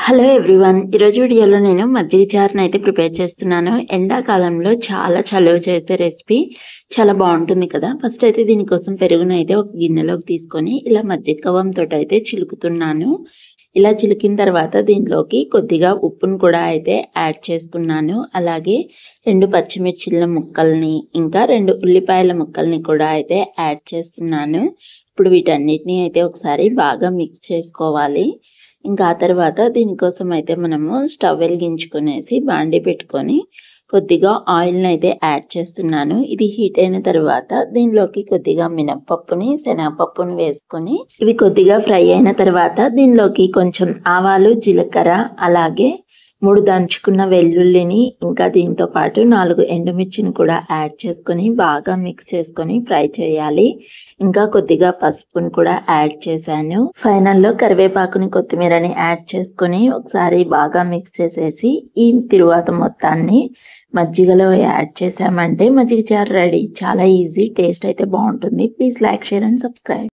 Hello everyone. ఈరోజు వీడియోలో నేను మజ్జిగ చారుని అయితే ప్రిపేర్ చేస్తున్నాను. ఎండాకాలంలో చాలా చలువ చేసే రెసిపీ, చాలా బాగుంటుంది కదా. ఫస్ట్ అయితే దీనికోసం పెరుగును అయితే ఒక గిన్నెలోకి తీసుకొని ఇలా మజ్జిగ కవ్వంతో అయితే చిలుకుతున్నాను. ఇలా చిలికిన తర్వాత దీనిలోకి కొద్దిగా ఉప్పును కూడా అయితే యాడ్ చేసుకున్నాను. అలాగే 2 పచ్చిమిర్చిల ముక్కల్ని ఇంకా 2 ఉల్లిపాయల ముక్కల్ని కూడా అయితే యాడ్ చేస్తున్నాను. ఇప్పుడు వీటన్నిటిని అయితే ఒకసారి బాగా మిక్స్ చేసుకోవాలి. ఇంకా ఆ తర్వాత దీనికోసం అయితే మనము స్టవ్ వెలిగించుకునేసి బాండీ పెట్టుకొని కొద్దిగా ఆయిల్ని అయితే యాడ్ చేస్తున్నాను. ఇది హీట్ అయిన తర్వాత దీనిలోకి కొద్దిగా మినపప్పుని, శనగపప్పుని వేసుకొని ఇవి కొద్దిగా ఫ్రై అయిన తర్వాత దీనిలోకి కొంచెం ఆవాలు, జీలకర్ర, అలాగే 3 దంచుకున్న వెల్లుల్లిని ఇంకా దీంతో పాటు 4 ఎండుమిర్చిని కూడా యాడ్ చేసుకొని బాగా మిక్స్ చేసుకొని ఫ్రై చేయాలి. ఇంకా కొద్దిగా పసుపుని కూడా యాడ్ చేశాను. ఫైనల్లో కరివేపాకుని, కొత్తిమీరని యాడ్ చేసుకొని ఒకసారి బాగా మిక్స్ చేసేసి ఈ తిరువాత మొత్తాన్ని మజ్జిగలో యాడ్ చేసామంటే మజ్జిగ చారు రెడీ. చాలా ఈజీ, టేస్ట్ అయితే బాగుంటుంది. Please like, share and subscribe.